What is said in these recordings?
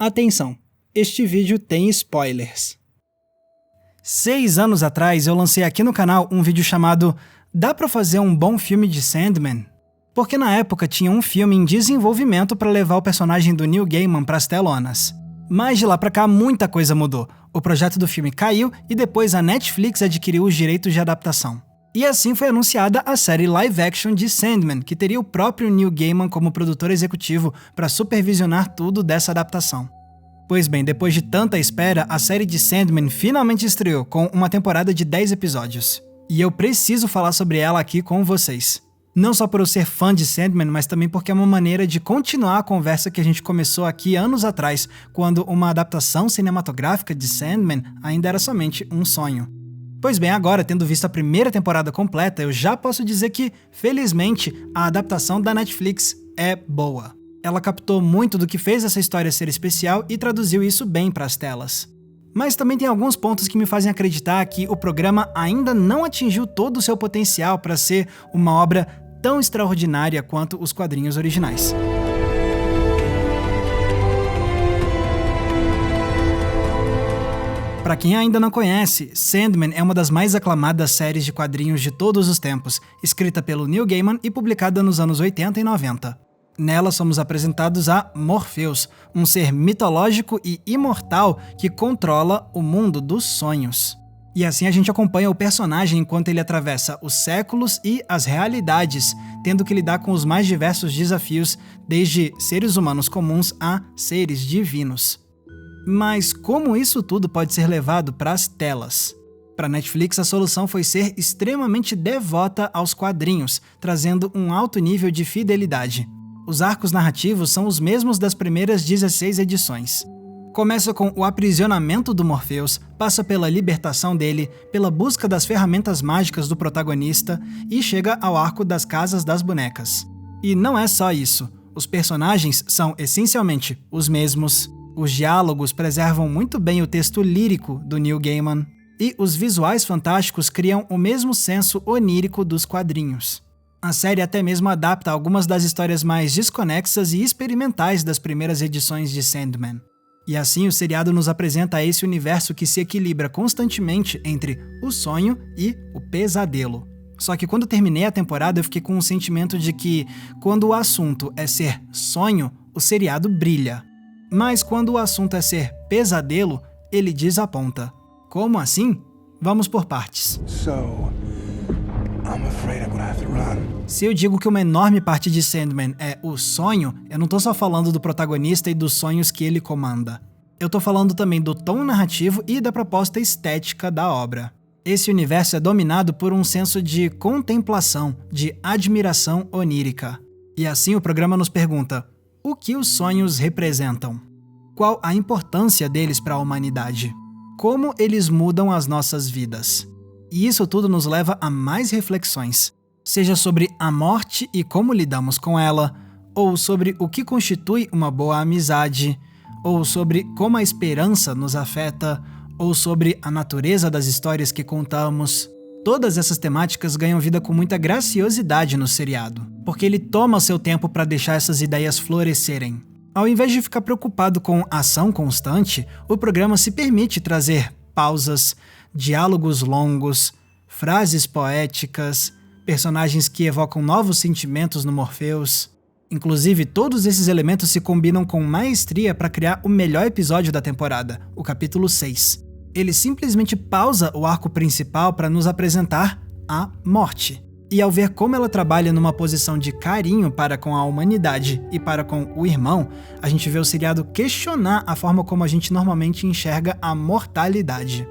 Atenção, este vídeo tem spoilers. 6 anos atrás eu lancei aqui no canal um vídeo chamado Dá pra fazer um bom filme de Sandman? Porque na época tinha um filme em desenvolvimento para levar o personagem do Neil Gaiman pras telonas. Mas de lá pra cá muita coisa mudou. O projeto do filme caiu e depois a Netflix adquiriu os direitos de adaptação. E assim foi anunciada a série live action de Sandman, que teria o próprio Neil Gaiman como produtor executivo para supervisionar tudo dessa adaptação. Pois bem, depois de tanta espera, a série de Sandman finalmente estreou com uma temporada de 10 episódios. E eu preciso falar sobre ela aqui com vocês. Não só por eu ser fã de Sandman, mas também porque é uma maneira de continuar a conversa que a gente começou aqui anos atrás, quando uma adaptação cinematográfica de Sandman ainda era somente um sonho. Pois bem, agora, tendo visto a primeira temporada completa, eu já posso dizer que, felizmente, a adaptação da Netflix é boa. Ela captou muito do que fez essa história ser especial e traduziu isso bem para as telas. Mas também tem alguns pontos que me fazem acreditar que o programa ainda não atingiu todo o seu potencial para ser uma obra tão extraordinária quanto os quadrinhos originais. Para quem ainda não conhece, Sandman é uma das mais aclamadas séries de quadrinhos de todos os tempos, escrita pelo Neil Gaiman e publicada nos anos 80 e 90. Nela somos apresentados a Morpheus, um ser mitológico e imortal que controla o mundo dos sonhos. E assim a gente acompanha o personagem enquanto ele atravessa os séculos e as realidades, tendo que lidar com os mais diversos desafios, desde seres humanos comuns a seres divinos. Mas como isso tudo pode ser levado para as telas? Para Netflix, a solução foi ser extremamente devota aos quadrinhos, trazendo um alto nível de fidelidade. Os arcos narrativos são os mesmos das primeiras 16 edições. Começa com o aprisionamento do Morpheus, passa pela libertação dele, pela busca das ferramentas mágicas do protagonista e chega ao arco das Casas das Bonecas. E não é só isso. Os personagens são essencialmente os mesmos. Os diálogos preservam muito bem o texto lírico do Neil Gaiman, e os visuais fantásticos criam o mesmo senso onírico dos quadrinhos. A série até mesmo adapta algumas das histórias mais desconexas e experimentais das primeiras edições de Sandman. E assim o seriado nos apresenta esse universo que se equilibra constantemente entre o sonho e o pesadelo. Só que quando terminei a temporada eu fiquei com um sentimento de que, quando o assunto é ser sonho, o seriado brilha. Mas quando o assunto é ser pesadelo, ele desaponta. Como assim? Vamos por partes. Se eu digo que uma enorme parte de Sandman é o sonho, eu não tô só falando do protagonista e dos sonhos que ele comanda. Eu tô falando também do tom narrativo e da proposta estética da obra. Esse universo é dominado por um senso de contemplação, de admiração onírica. E assim o programa nos pergunta: o que os sonhos representam? Qual a importância deles para a humanidade? Como eles mudam as nossas vidas? E isso tudo nos leva a mais reflexões, seja sobre a morte e como lidamos com ela, ou sobre o que constitui uma boa amizade, ou sobre como a esperança nos afeta, ou sobre a natureza das histórias que contamos. Todas essas temáticas ganham vida com muita graciosidade no seriado, porque ele toma seu tempo para deixar essas ideias florescerem. Ao invés de ficar preocupado com ação constante, o programa se permite trazer pausas, diálogos longos, frases poéticas, personagens que evocam novos sentimentos no Morpheus. Inclusive, todos esses elementos se combinam com maestria para criar o melhor episódio da temporada, o capítulo 6. Ele simplesmente pausa o arco principal para nos apresentar a morte. E ao ver como ela trabalha numa posição de carinho para com a humanidade e para com o irmão, a gente vê o seriado questionar a forma como a gente normalmente enxerga a mortalidade.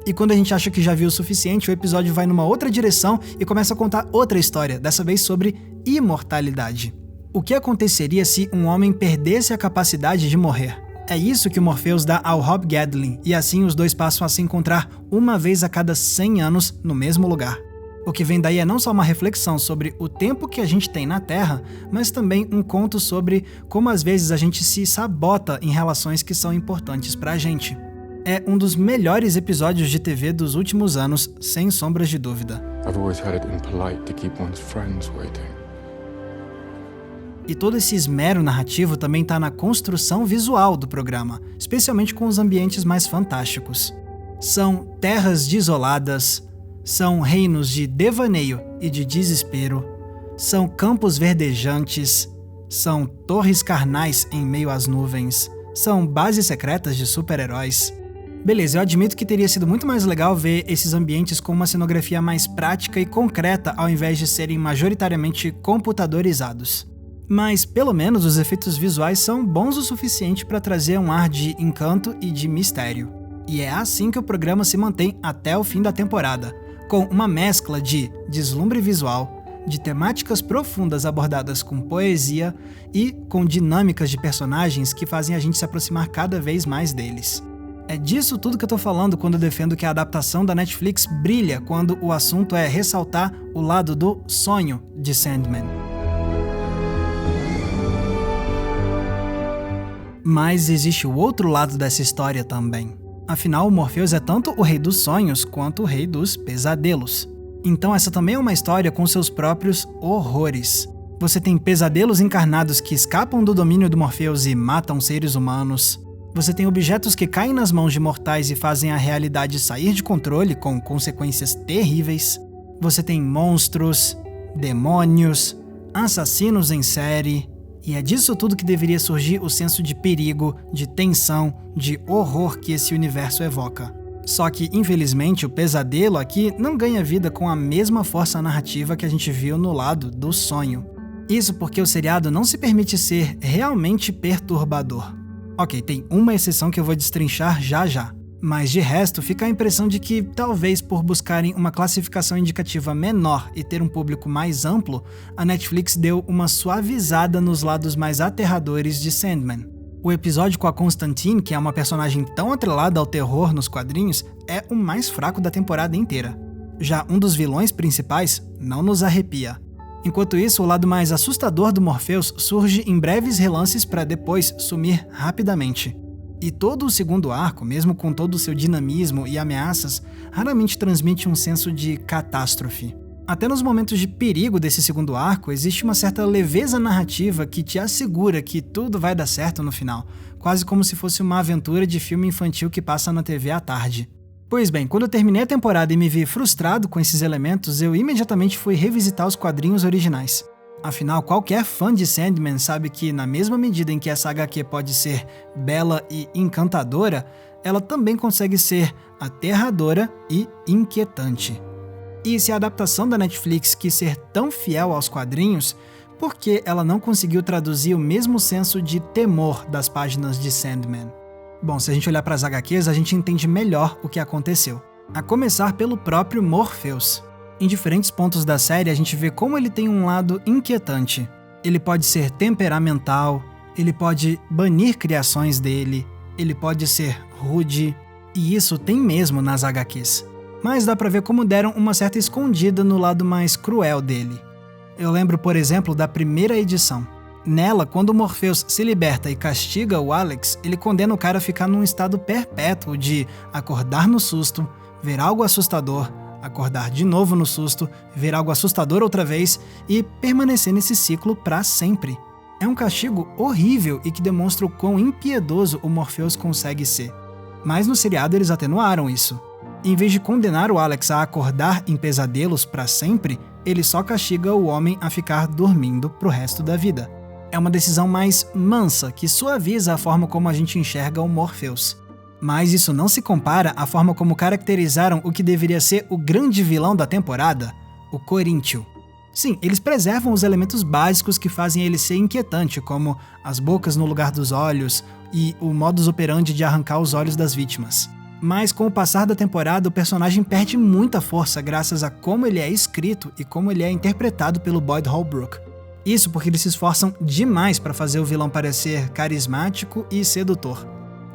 E quando a gente acha que já viu o suficiente, o episódio vai numa outra direção e começa a contar outra história, dessa vez sobre imortalidade. O que aconteceria se um homem perdesse a capacidade de morrer? É isso que o Morpheus dá ao Rob Gadlin, e assim os dois passam a se encontrar uma vez a cada 100 anos no mesmo lugar. O que vem daí é não só uma reflexão sobre o tempo que a gente tem na Terra, mas também um conto sobre como às vezes a gente se sabota em relações que são importantes pra gente. É um dos melhores episódios de TV dos últimos anos, sem sombras de dúvida. E todo esse esmero narrativo também está na construção visual do programa, especialmente com os ambientes mais fantásticos. São terras desoladas, são reinos de devaneio e de desespero, são campos verdejantes, são torres carnais em meio às nuvens, são bases secretas de super-heróis. Beleza, eu admito que teria sido muito mais legal ver esses ambientes com uma cenografia mais prática e concreta ao invés de serem majoritariamente computadorizados. Mas, pelo menos, os efeitos visuais são bons o suficiente para trazer um ar de encanto e de mistério. E é assim que o programa se mantém até o fim da temporada, com uma mescla de deslumbre visual, de temáticas profundas abordadas com poesia e com dinâmicas de personagens que fazem a gente se aproximar cada vez mais deles. É disso tudo que eu tô falando quando eu defendo que a adaptação da Netflix brilha quando o assunto é ressaltar o lado do sonho de Sandman. Mas existe o outro lado dessa história também. Afinal, o Morpheus é tanto o rei dos sonhos quanto o rei dos pesadelos. Então essa também é uma história com seus próprios horrores. Você tem pesadelos encarnados que escapam do domínio do Morpheus e matam seres humanos. Você tem objetos que caem nas mãos de mortais e fazem a realidade sair de controle com consequências terríveis. Você tem monstros, demônios, assassinos em série. E é disso tudo que deveria surgir o senso de perigo, de tensão, de horror que esse universo evoca. Só que, infelizmente, o pesadelo aqui não ganha vida com a mesma força narrativa que a gente viu no lado do sonho. Isso porque o seriado não se permite ser realmente perturbador. Ok, tem uma exceção que eu vou destrinchar já. Mas de resto, fica a impressão de que, talvez por buscarem uma classificação indicativa menor e ter um público mais amplo, a Netflix deu uma suavizada nos lados mais aterradores de Sandman. O episódio com a Constantine, que é uma personagem tão atrelada ao terror nos quadrinhos, é o mais fraco da temporada inteira. Já um dos vilões principais não nos arrepia. Enquanto isso, o lado mais assustador do Morpheus surge em breves relances para depois sumir rapidamente. E todo o segundo arco, mesmo com todo o seu dinamismo e ameaças, raramente transmite um senso de catástrofe. Até nos momentos de perigo desse segundo arco, existe uma certa leveza narrativa que te assegura que tudo vai dar certo no final, quase como se fosse uma aventura de filme infantil que passa na TV à tarde. Pois bem, quando eu terminei a temporada e me vi frustrado com esses elementos, eu imediatamente fui revisitar os quadrinhos originais. Afinal, qualquer fã de Sandman sabe que, na mesma medida em que essa HQ pode ser bela e encantadora, ela também consegue ser aterradora e inquietante. E se a adaptação da Netflix quis ser tão fiel aos quadrinhos, por que ela não conseguiu traduzir o mesmo senso de temor das páginas de Sandman? Bom, se a gente olhar para as HQs, a gente entende melhor o que aconteceu. A começar pelo próprio Morpheus. Em diferentes pontos da série, a gente vê como ele tem um lado inquietante. Ele pode ser temperamental, ele pode banir criações dele, ele pode ser rude, e isso tem mesmo nas HQs. Mas dá pra ver como deram uma certa escondida no lado mais cruel dele. Eu lembro, por exemplo, da primeira edição. Nela, quando o Morpheus se liberta e castiga o Alex, ele condena o cara a ficar num estado perpétuo de acordar no susto, ver algo assustador, acordar de novo no susto, ver algo assustador outra vez e permanecer nesse ciclo pra sempre. É um castigo horrível e que demonstra o quão impiedoso o Morpheus consegue ser. Mas no seriado eles atenuaram isso. Em vez de condenar o Alex a acordar em pesadelos pra sempre, ele só castiga o homem a ficar dormindo pro resto da vida. É uma decisão mais mansa que suaviza a forma como a gente enxerga o Morpheus. Mas isso não se compara à forma como caracterizaram o que deveria ser o grande vilão da temporada, o Coríntio. Sim, eles preservam os elementos básicos que fazem ele ser inquietante, como as bocas no lugar dos olhos e o modus operandi de arrancar os olhos das vítimas. Mas com o passar da temporada, o personagem perde muita força graças a como ele é escrito e como ele é interpretado pelo Boyd Holbrook. Isso porque eles se esforçam demais para fazer o vilão parecer carismático e sedutor.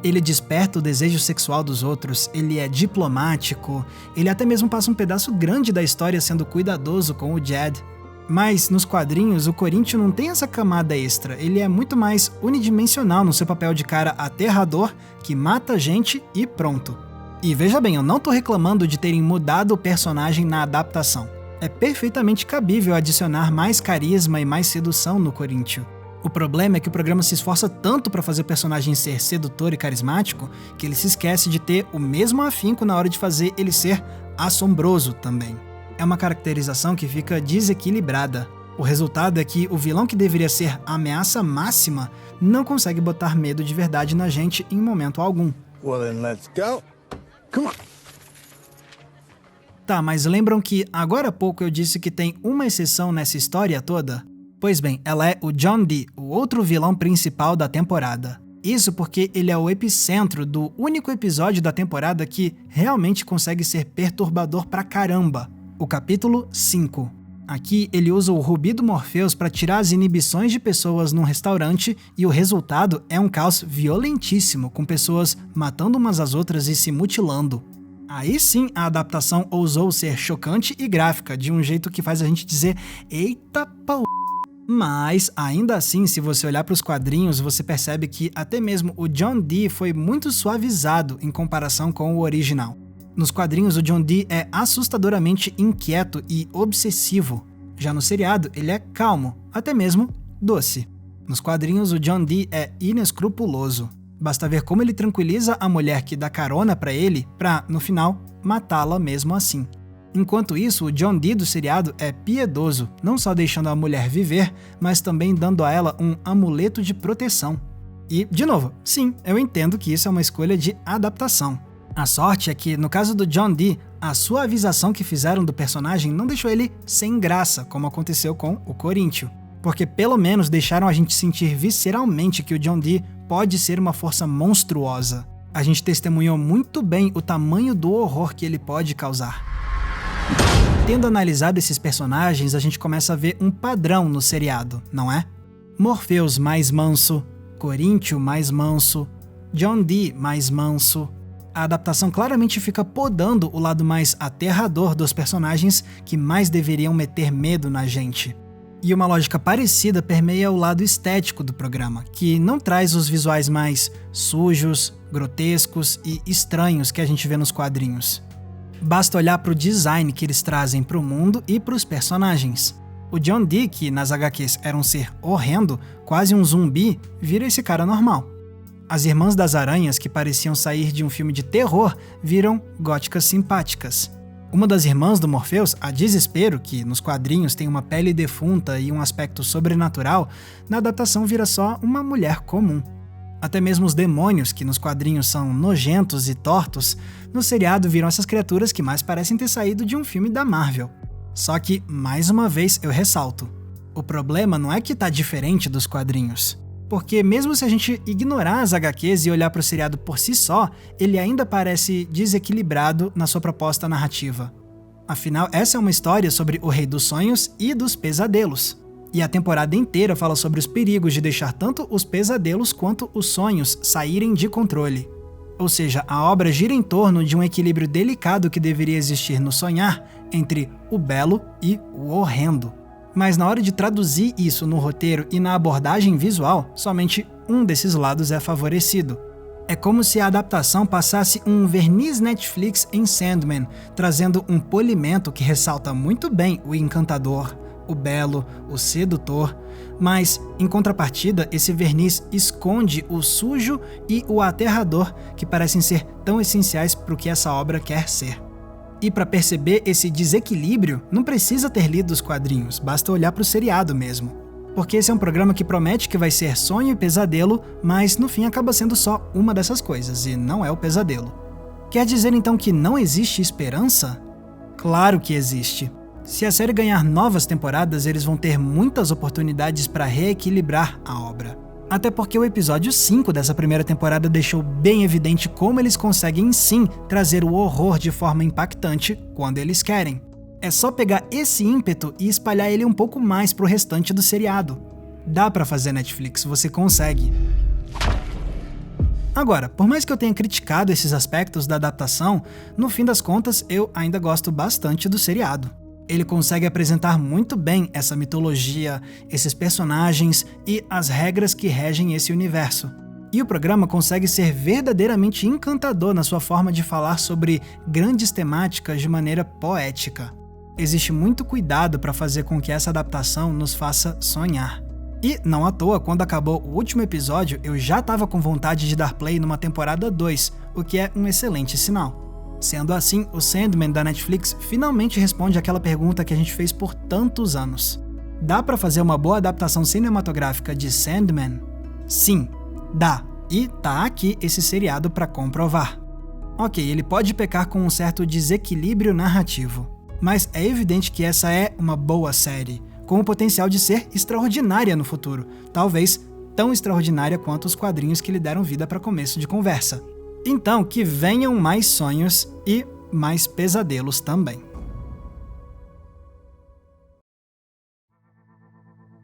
Ele desperta o desejo sexual dos outros, ele é diplomático, ele até mesmo passa um pedaço grande da história sendo cuidadoso com o Jed. Mas, nos quadrinhos, o Coríntio não tem essa camada extra, ele é muito mais unidimensional no seu papel de cara aterrador, que mata gente e pronto. E veja bem, eu não tô reclamando de terem mudado o personagem na adaptação. É perfeitamente cabível adicionar mais carisma e mais sedução no Coríntio. O problema é que o programa se esforça tanto para fazer o personagem ser sedutor e carismático que ele se esquece de ter o mesmo afinco na hora de fazer ele ser assombroso também. É uma caracterização que fica desequilibrada. O resultado é que o vilão que deveria ser a ameaça máxima não consegue botar medo de verdade na gente em momento algum. Well, then let's go. Come on. Tá, mas lembram que agora há pouco eu disse que tem uma exceção nessa história toda? Pois bem, ela é o John Dee, o outro vilão principal da temporada. Isso porque ele é o epicentro do único episódio da temporada que realmente consegue ser perturbador pra caramba, o capítulo 5. Aqui ele usa o rubi do Morpheus para tirar as inibições de pessoas num restaurante e o resultado é um caos violentíssimo, com pessoas matando umas às outras e se mutilando. Aí sim a adaptação ousou ser chocante e gráfica, de um jeito que faz a gente dizer eita pau. Mas, ainda assim, se você olhar para os quadrinhos, você percebe que até mesmo o John Dee foi muito suavizado em comparação com o original. Nos quadrinhos, o John Dee é assustadoramente inquieto e obsessivo. Já no seriado, ele é calmo, até mesmo doce. Nos quadrinhos, o John Dee é inescrupuloso. Basta ver como ele tranquiliza a mulher que dá carona para ele, pra, no final, matá-la mesmo assim. Enquanto isso, o John Dee do seriado é piedoso, não só deixando a mulher viver, mas também dando a ela um amuleto de proteção. E, de novo, sim, eu entendo que isso é uma escolha de adaptação. A sorte é que, no caso do John Dee, a suavização que fizeram do personagem não deixou ele sem graça, como aconteceu com o Coríntio. Porque pelo menos deixaram a gente sentir visceralmente que o John Dee pode ser uma força monstruosa. A gente testemunhou muito bem o tamanho do horror que ele pode causar. Tendo analisado esses personagens, a gente começa a ver um padrão no seriado, não é? Morpheus mais manso, Coríntio mais manso, John Dee mais manso. A adaptação claramente fica podando o lado mais aterrador dos personagens que mais deveriam meter medo na gente. E uma lógica parecida permeia o lado estético do programa, que não traz os visuais mais sujos, grotescos e estranhos que a gente vê nos quadrinhos. Basta olhar para o design que eles trazem para o mundo e para os personagens. O John Dee, que nas HQs era um ser horrendo, quase um zumbi, vira esse cara normal. As Irmãs das Aranhas, que pareciam sair de um filme de terror, viram góticas simpáticas. Uma das irmãs do Morpheus, a Desespero, que nos quadrinhos tem uma pele defunta e um aspecto sobrenatural, na adaptação vira só uma mulher comum. Até mesmo os demônios, que nos quadrinhos são nojentos e tortos, no seriado viram essas criaturas que mais parecem ter saído de um filme da Marvel. Só que, mais uma vez, eu ressalto, o problema não é que tá diferente dos quadrinhos. Porque mesmo se a gente ignorar as HQs e olhar para o seriado por si só, ele ainda parece desequilibrado na sua proposta narrativa. Afinal, essa é uma história sobre o Rei dos Sonhos e dos Pesadelos. E a temporada inteira fala sobre os perigos de deixar tanto os pesadelos quanto os sonhos saírem de controle. Ou seja, a obra gira em torno de um equilíbrio delicado que deveria existir no sonhar entre o belo e o horrendo. Mas na hora de traduzir isso no roteiro e na abordagem visual, somente um desses lados é favorecido. É como se a adaptação passasse um verniz Netflix em Sandman, trazendo um polimento que ressalta muito bem o encantador, o belo, o sedutor, mas, em contrapartida, esse verniz esconde o sujo e o aterrador que parecem ser tão essenciais para o que essa obra quer ser. E para perceber esse desequilíbrio, não precisa ter lido os quadrinhos, basta olhar para o seriado mesmo. Porque esse é um programa que promete que vai ser sonho e pesadelo, mas no fim acaba sendo só uma dessas coisas, e não é o pesadelo. Quer dizer então que não existe esperança? Claro que existe. Se a série ganhar novas temporadas, eles vão ter muitas oportunidades para reequilibrar a obra. Até porque o episódio 5 dessa primeira temporada deixou bem evidente como eles conseguem sim trazer o horror de forma impactante quando eles querem. É só pegar esse ímpeto e espalhar ele um pouco mais pro restante do seriado. Dá pra fazer, Netflix, você consegue. Agora, por mais que eu tenha criticado esses aspectos da adaptação, no fim das contas eu ainda gosto bastante do seriado. Ele consegue apresentar muito bem essa mitologia, esses personagens e as regras que regem esse universo. E o programa consegue ser verdadeiramente encantador na sua forma de falar sobre grandes temáticas de maneira poética. Existe muito cuidado para fazer com que essa adaptação nos faça sonhar. E, não à toa, quando acabou o último episódio, eu já tava com vontade de dar play numa temporada 2, o que é um excelente sinal. Sendo assim, o Sandman da Netflix finalmente responde aquela pergunta que a gente fez por tantos anos. Dá pra fazer uma boa adaptação cinematográfica de Sandman? Sim, dá. E tá aqui esse seriado pra comprovar. Ok, ele pode pecar com um certo desequilíbrio narrativo, mas é evidente que essa é uma boa série, com o potencial de ser extraordinária no futuro, talvez tão extraordinária quanto os quadrinhos que lhe deram vida para começo de conversa. Então, que venham mais sonhos e mais pesadelos também.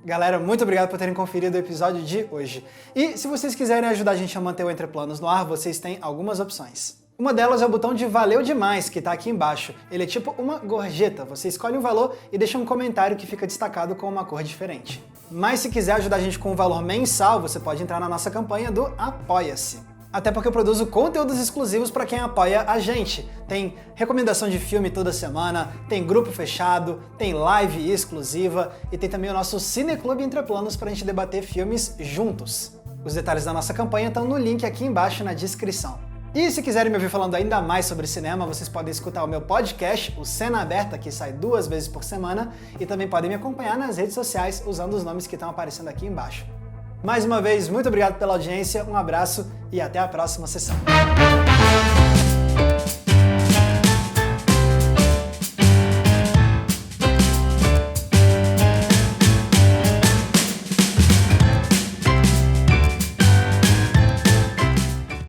Galera, muito obrigado por terem conferido o episódio de hoje. E se vocês quiserem ajudar a gente a manter o Entre Planos no ar, vocês têm algumas opções. Uma delas é o botão de Valeu Demais, que tá aqui embaixo. Ele é tipo uma gorjeta, você escolhe um valor e deixa um comentário que fica destacado com uma cor diferente. Mas se quiser ajudar a gente com um valor mensal, você pode entrar na nossa campanha do Apoia-se. Até porque eu produzo conteúdos exclusivos para quem apoia a gente. Tem recomendação de filme toda semana, tem grupo fechado, tem live exclusiva e tem também o nosso Cineclube Entre Planos para a gente debater filmes juntos. Os detalhes da nossa campanha estão no link aqui embaixo na descrição. E se quiserem me ouvir falando ainda mais sobre cinema, vocês podem escutar o meu podcast, o Cena Aberta, que sai 2 vezes por semana, e também podem me acompanhar nas redes sociais usando os nomes que estão aparecendo aqui embaixo. Mais uma vez, muito obrigado pela audiência, um abraço e até a próxima sessão.